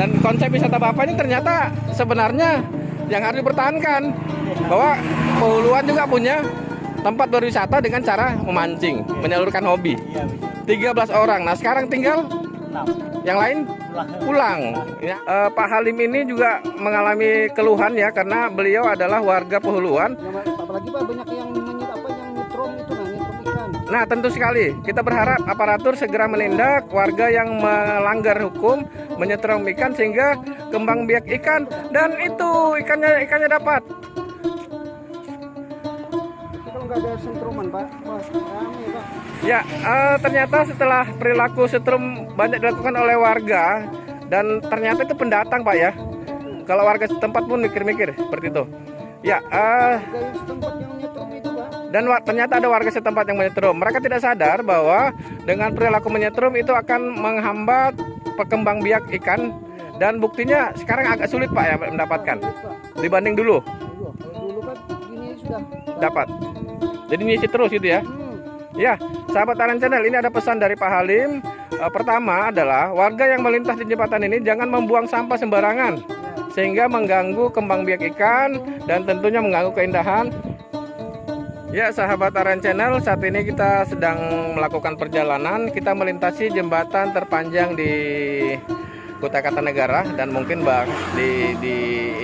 Dan konsep wisata Bapak ini ternyata sebenarnya yang harus dipertahankan, bahwa Pehuluan juga punya tempat berwisata dengan cara memancing, menyalurkan hobi. 13 orang. Nah, sekarang tinggal yang lain pulang. Ya. Pak Halim ini juga mengalami keluhan ya, karena beliau adalah warga Pehuluan. Apalagi Pak, banyak yang nyetrum itu, nyetrum ikan. Nah, tentu sekali kita berharap aparatur segera menindak warga yang melanggar hukum menyetrum ikan sehingga kembang biak ikan, dan itu ikannya dapat. Kalau nggak ada setruman Pak, wah rame Pak. Ya, ternyata setelah perilaku setrum banyak dilakukan oleh warga, dan ternyata itu pendatang Pak ya. Kalau warga setempat pun mikir-mikir seperti itu. Ya, Warga yang setempat yang nyetrum itu Pak. dan ternyata ada warga setempat yang menyetrum. Mereka tidak sadar bahwa dengan perilaku menyetrum itu akan menghambat perkembang biak ikan, dan buktinya sekarang agak sulit Pak ya mendapatkan dibanding dulu. Dulu kan gini sudah Dapat. Jadi ngisi terus gitu ya. Ya, sahabat Aran Channel, ini ada pesan dari Pak Halim. Pertama adalah warga yang melintas di jembatan ini jangan membuang sampah sembarangan, sehingga mengganggu kembang biak ikan dan tentunya mengganggu keindahan. Ya, sahabat Aran Channel, saat ini kita sedang melakukan perjalanan. Kita melintasi jembatan terpanjang di Kutai Kartanegara dan mungkin di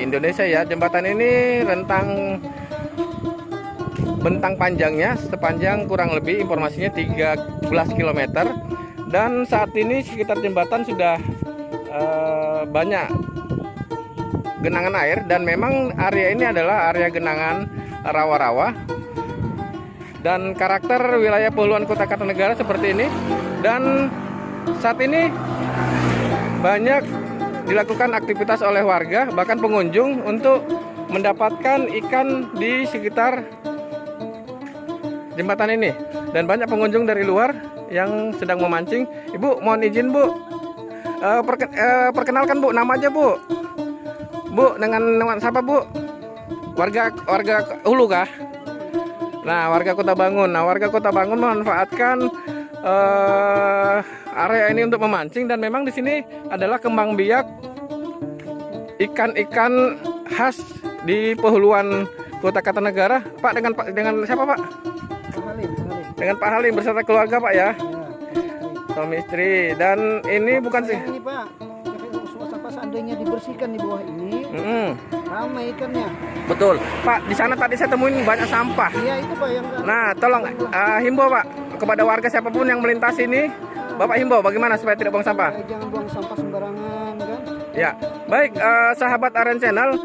Indonesia ya. Jembatan ini bentang panjangnya sepanjang kurang lebih informasinya 13 km, dan saat ini sekitar jembatan sudah banyak genangan air, dan memang area ini adalah area genangan rawa-rawa, dan karakter wilayah Pehuluan Kutai Kartanegara seperti ini. Dan saat ini banyak dilakukan aktivitas oleh warga bahkan pengunjung untuk mendapatkan ikan di sekitar jembatan ini, dan banyak pengunjung dari luar yang sedang memancing. Ibu, mohon izin Bu, perkenalkan Bu, nama aja Bu. Bu, dengan siapa Bu? Warga Hulu kah? Nah, warga Kota Bangun. Nah, warga Kota Bangun memanfaatkan area ini untuk memancing, dan memang di sini adalah kembang biak ikan-ikan khas di Pehuluan Kutai Kartanegara. Pak, dengan siapa Pak? Dengan Pak Halim beserta keluarga Pak ya, suami istri. Dan ini bukan sih ini Pak, sampah seandainya dibersihkan di bawah ini, ramai ikannya. betul Pak. Di sana tadi saya temuin banyak sampah. Iya itu Pak yang. Nah, tolong himbau Pak kepada warga siapapun yang melintasi ini, Bapak himbau bagaimana supaya tidak buang sampah. Jangan buang sampah sembarangan kan. Ya, baik sahabat Aran Channel,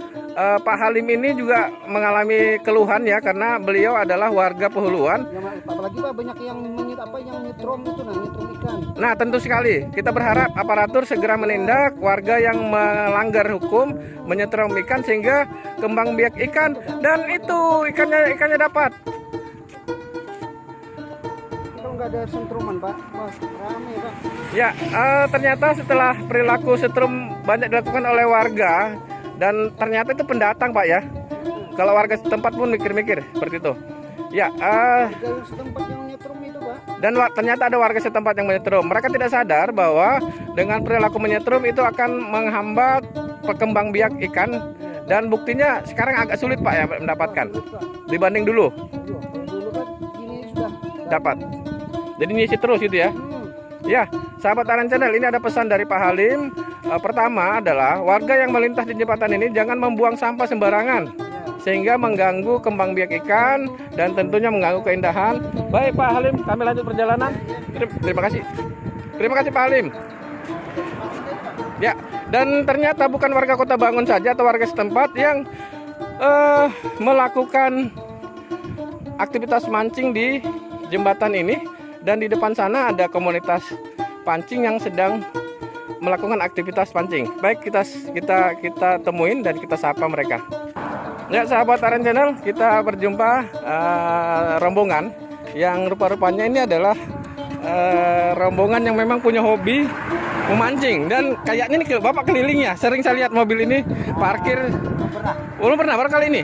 Pak Halim ini juga mengalami keluhan ya, karena beliau adalah warga Pehuluan. Apalagi Pak, banyak yang nyetrum itu, nyetrum ikan. Nah, tentu sekali kita berharap aparatur segera menindak warga yang melanggar hukum menyetrum ikan sehingga kembang biak ikan, dan itu ikannya dapat. Kalau nggak ada setruman Pak, wah rame Pak. Ya, ternyata setelah perilaku setrum banyak dilakukan oleh warga, dan ternyata itu pendatang Pak ya. Kalau warga setempat pun mikir-mikir seperti itu. Ya, Warga yang setempat yang nyetrum itu Pak. dan ternyata ada warga setempat yang menyetrum. Mereka tidak sadar bahwa dengan perilaku menyetrum itu akan menghambat perkembang biak ikan, dan buktinya sekarang agak sulit Pak ya mendapatkan dibanding dulu. Dulu kan gini sudah Dapat. Jadi ngisi terus gitu ya. Ya, sahabat Aran Channel, ini ada pesan dari Pak Halim. Pertama adalah warga yang melintas di jembatan ini jangan membuang sampah sembarangan, sehingga mengganggu kembang biak ikan dan tentunya mengganggu keindahan. Baik Pak Halim, kami lanjut perjalanan. Terima kasih. Terima kasih Pak Halim. Ya, dan ternyata bukan warga Kota Bangun saja atau warga setempat yang melakukan aktivitas mancing di jembatan ini, dan di depan sana ada komunitas pancing yang sedang melakukan aktivitas pancing. Baik, kita temuin dan kita sapa mereka. Ya, sahabat Aran Channel, kita berjumpa rombongan yang rupa-rupanya ini adalah rombongan yang memang punya hobi memancing, dan kayaknya ini Bapak keliling ya. Sering saya lihat mobil ini parkir. Belum pernah baru kali ini.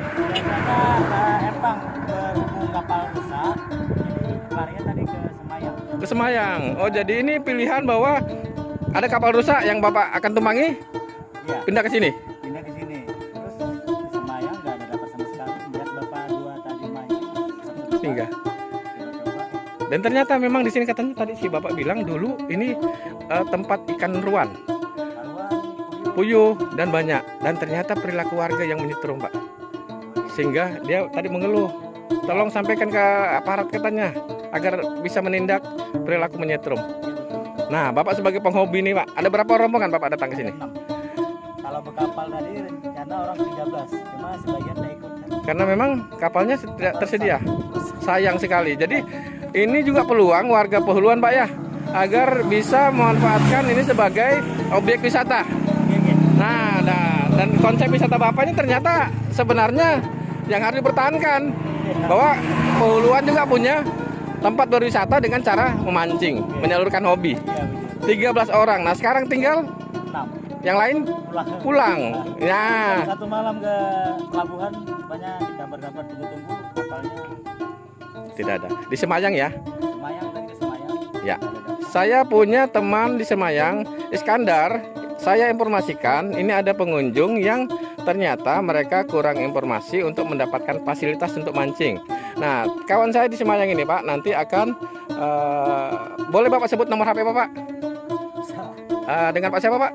Empang berhubung kapal besar, jadi larinya tadi ke Semayang. Ke Semayang. Oh, jadi ini pilihan bahwa ada kapal rusak yang Bapak akan tumpangi Iya. pindah ke sini. Pindah ke sini. Terus ke Semayang nggak ada dapat sama sekali. Lihat bapak dua tadi main. Tinggal. Coba-coba. Dan ternyata memang di sini katanya tadi si bapak bilang dulu ini tempat ikan ruan, Haluan, puyuh dan banyak. Dan ternyata perilaku warga yang menyetrum, Pak. Sehingga dia tadi mengeluh, tolong sampaikan ke aparat katanya agar bisa menindak perilaku menyetrum. Nah, Bapak sebagai penghobi nih, Pak, ada berapa rombongan Bapak datang ke sini? 6. Kalau berkapal tadi rencana orang 13, cuma sebagian tak ikut kan. Karena memang kapalnya tidak tersedia. Sayang sekali. Jadi ini juga peluang warga Pehuluan, Pak ya, agar bisa memanfaatkan ini sebagai objek wisata. Nah, dan konsep wisata Bapak ini ternyata sebenarnya yang harus dipertahankan, bahwa Pehuluan juga punya tempat berwisata dengan cara memancing, menyalurkan hobi. Iya, 13 orang. Nah, sekarang tinggal 6. yang lain pulang. Ya. Satu malam ke pelabuhan banyak di kabar-kabar tunggu-tunggu kapalnya. Tidak ada. Di Semayang ya. Semayang tadi ke Semayang. Ya. Saya punya teman di Semayang, Iskandar. Saya informasikan ini ada pengunjung yang ternyata mereka kurang informasi untuk mendapatkan fasilitas untuk mancing. Nah, kawan saya di Semayang ini, Pak, nanti akan boleh Bapak sebut nomor HP Bapak? Dengan Pak siapa, Pak?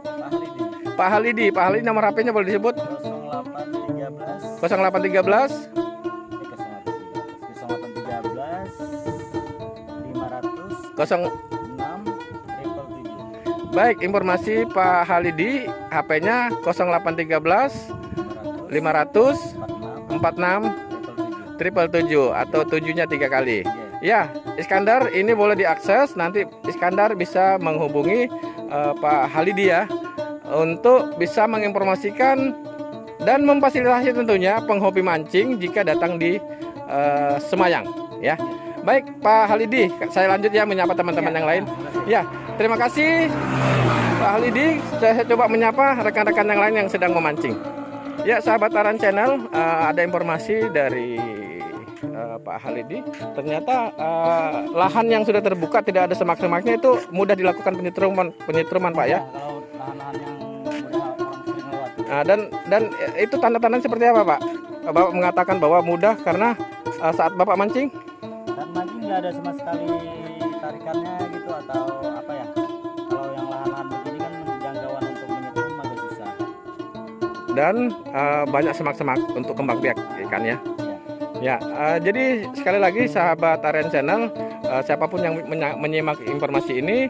Pak Halidi. Pak Halidi nomor HP-nya boleh disebut? 0813 0813 500 0. 6 777. Baik, informasi Pak Halidi, HP-nya 0813 500 46 777 atau 7-nya 3 kali. Ya, Iskandar ini boleh diakses. Nanti Iskandar bisa menghubungi Pak Halidi ya, untuk bisa menginformasikan dan memfasilitasi tentunya penghobi mancing jika datang di Semayang ya. Baik Pak Halidi, saya lanjut ya menyapa teman-teman yang lain. Ya, terima kasih Pak Halidi. Saya coba menyapa rekan-rekan yang lain yang sedang memancing. Ya, sahabat Aran Channel, ada informasi dari Pak Halidi. Ternyata lahan yang sudah terbuka tidak ada semak-semaknya itu mudah dilakukan penyetruman Pak ya. Kalau lahan-lahan yang mudah orang sering lewat. Dan itu tanda-tanda seperti apa Pak? Bapak mengatakan bahwa mudah karena saat Bapak mancing. Dan mancing nggak ada sama sekali tarikannya gitu atau apa ya. Kalau yang lahan-lahan begini kan jangkauan untuk menyetrum agak susah. Dan banyak semak-semak untuk kembang biak ikan ya. Ya, jadi sekali lagi sahabat Aran Channel, siapapun yang menyimak informasi ini,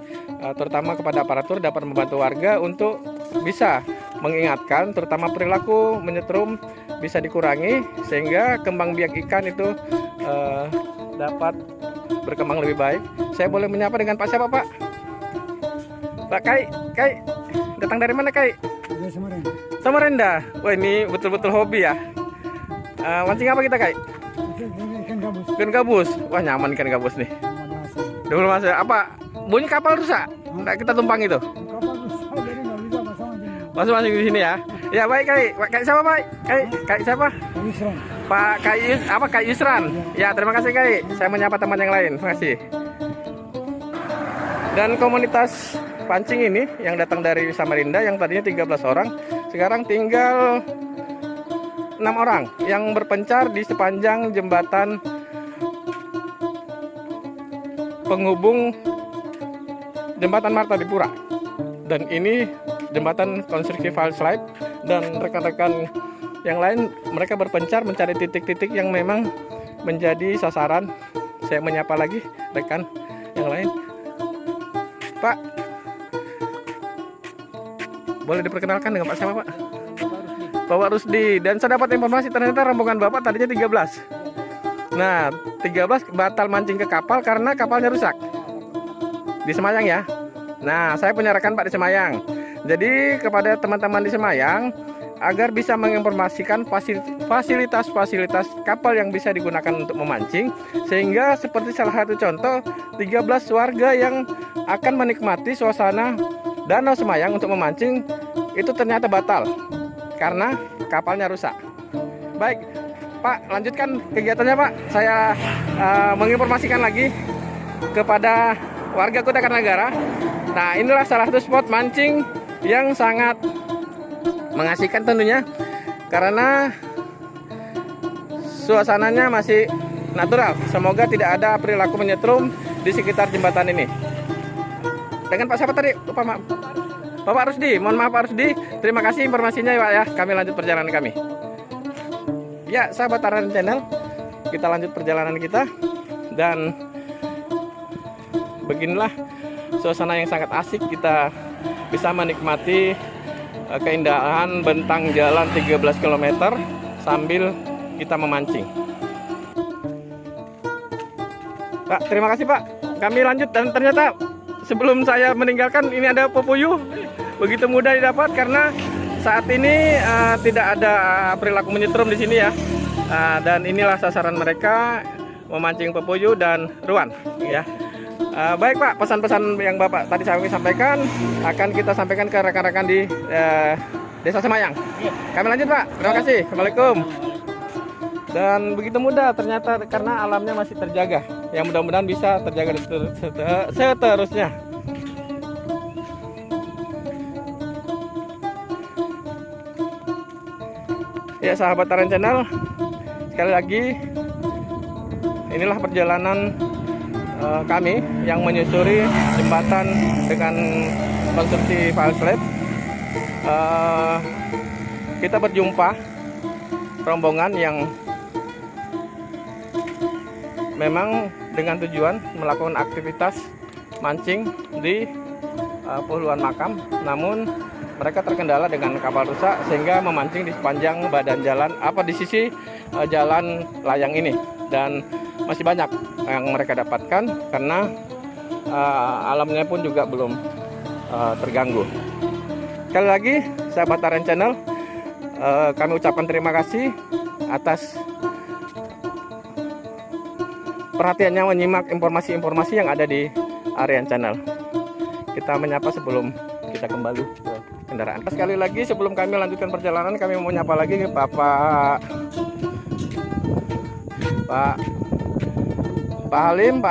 terutama kepada aparatur dapat membantu warga untuk bisa mengingatkan, terutama perilaku menyetrum bisa dikurangi sehingga kembang biak ikan itu dapat berkembang lebih baik. Saya boleh menyapa dengan Pak siapa Pak? Pak Kai, datang dari mana Kai? Dari Samarinda. Samarinda. Wah ini betul-betul hobi ya. Mancing apa kita Kai? Ikan gabus. Ikan gabus. Wah nyaman ikan gabus nih. Dulu masih apa? Bunyi kapal rusak? Nggak kita tumpang itu. Kapal rusak jadi nggak bisa pasang. Masuk di sini ya. Ya baik Kai siapa Pak? Kai siapa? Yusran. Pak Kai Yusran. Ya terima kasih Kai. Saya menyapa teman yang lain. Terima kasih. Dan komunitas pancing ini yang datang dari Samarinda yang tadinya 13 orang, sekarang tinggal 6 orang yang berpencar di sepanjang jembatan penghubung jembatan Martadipura. Dan ini jembatan konstruksi Valslide dan rekan-rekan yang lain mereka berpencar mencari titik-titik yang memang menjadi sasaran. Saya menyapa lagi rekan yang lain. Pak, boleh diperkenalkan dengan Pak siapa Pak? Bapak Rusdi. Dan saya dapat informasi ternyata rombongan Bapak tadinya 13. Nah 13 batal mancing ke kapal karena kapalnya rusak di Semayang ya. Nah saya punya rekan Pak di Semayang. Jadi kepada teman-teman di Semayang agar bisa menginformasikan fasilitas-fasilitas kapal yang bisa digunakan untuk memancing, sehingga seperti salah satu contoh 13 warga yang akan menikmati suasana Danau Semayang untuk memancing itu ternyata batal karena kapalnya rusak. Baik Pak, lanjutkan kegiatannya Pak. Saya menginformasikan lagi kepada warga Kota Kartanegara. Nah inilah salah satu spot mancing yang sangat mengasihkan tentunya, karena suasananya masih natural. Semoga tidak ada perilaku menyetrum di sekitar jembatan ini. Dengan Pak siapa tadi? Lupa, maaf. Bapak Rusdi, mohon maaf Pak Rusdi. Terima kasih informasinya ya Pak ya. Kami lanjut perjalanan kami. Ya, sahabat Aryan Channel, kita lanjut perjalanan kita. Dan beginilah suasana yang sangat asik, kita bisa menikmati keindahan bentang jalan 13 km sambil kita memancing. Pak, terima kasih Pak. Kami lanjut, dan ternyata sebelum saya meninggalkan ini ada pepuyuh. Begitu mudah didapat karena saat ini tidak ada perilaku menyetrum di sini ya. Dan inilah sasaran mereka, memancing pepuyuh dan ruan ya. Baik Pak, pesan-pesan yang Bapak tadi saya sampaikan akan kita sampaikan ke rekan-rekan di Desa Semayang. Kami lanjut Pak. Terima kasih. Assalamualaikum. Dan begitu mudah ternyata karena alamnya masih terjaga. Yang mudah-mudahan bisa terjaga seterusnya. Ya sahabat Aryan Channel, sekali lagi inilah perjalanan kami yang menyusuri jembatan dengan konstruksi file slab. Kita berjumpa rombongan yang memang dengan tujuan melakukan aktivitas mancing di Puluhan Makam, namun mereka terkendala dengan kapal rusak sehingga memancing di sepanjang badan jalan, di sisi jalan layang ini, dan masih banyak yang mereka dapatkan karena alamnya pun juga belum terganggu. Sekali lagi sahabat Aryan Channel, kami ucapkan terima kasih atas perhatiannya menyimak informasi-informasi yang ada di Aryan Channel. Kita menyapa sebelum kita kembali ke kendaraan. Sekali lagi sebelum kami lanjutkan perjalanan, kami mau menyapa lagi Pak Halim.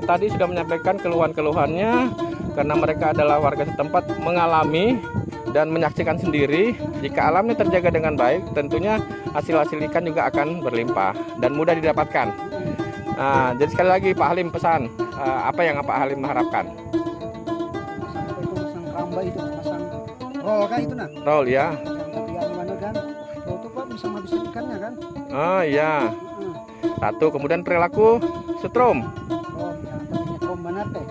Tadi sudah menyampaikan keluhan-keluhannya karena mereka adalah warga setempat mengalami dan menyaksikan sendiri jika alamnya terjaga dengan baik, tentunya hasil-hasil ikan juga akan berlimpah dan mudah didapatkan. Jadi sekali lagi Pak Halim pesan, apa yang Pak Halim mengharapkan? Masang ramba itu, masang roll kan itu nah. Roll ya. Tapi yang mana kan? Roll itu Pak bisa menghabiskan ikannya kan? Oh iya. Satu, kemudian perilaku setrum. Oh, tapi nyetrum benar teh.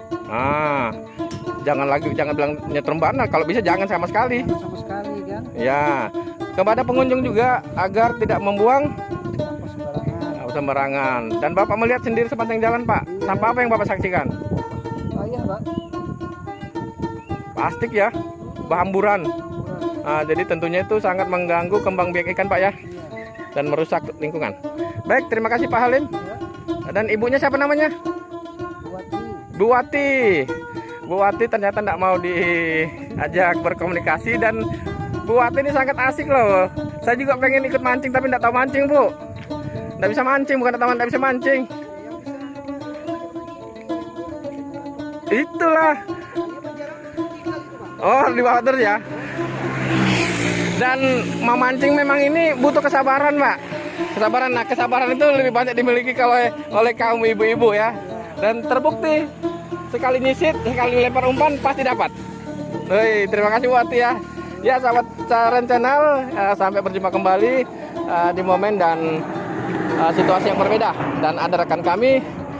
Jangan bilang nyetrum benar, kalau bisa jangan sama sekali. Jangan sama sekali kan? Ya. Kepada pengunjung juga agar tidak membuang Sampah sembarangan. sembarangan. Dan Bapak melihat sendiri sepanjang jalan Pak, sampah apa yang Bapak saksikan? Iya Pak. Plastik ya, berhamburan. Jadi tentunya itu sangat mengganggu kembang biak ikan Pak ya, dan merusak lingkungan. Baik, terima kasih Pak Halim. Dan ibunya siapa namanya? Bu Wati. Bu Wati ternyata tidak mau diajak berkomunikasi, dan Bu Wati ini sangat asik loh. Saya juga pengen ikut mancing tapi tidak tahu mancing Bu. Tidak bisa mancing, bukan teman tidak bisa mancing. Itulah. Oh, di bawah terus ya. Dan memancing memang ini butuh kesabaran Pak. Kesabaran. Nah, kesabaran itu lebih banyak dimiliki kalau oleh kaum ibu-ibu ya. Dan terbukti sekali nyisit, sekali lempar umpan pasti dapat. Hei, terima kasih Bu Wati ya. Ya sahabat Aryan Channel, sampai berjumpa kembali di momen dan situasi yang berbeda. Dan ada rekan kami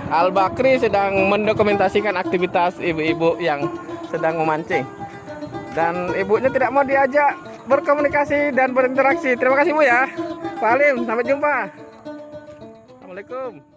Al Bakri sedang mendokumentasikan aktivitas ibu-ibu yang sedang memancing. Dan ibunya tidak mau diajak berkomunikasi dan berinteraksi. Terima kasih Bu ya. Pak Halim, sampai jumpa. Assalamualaikum.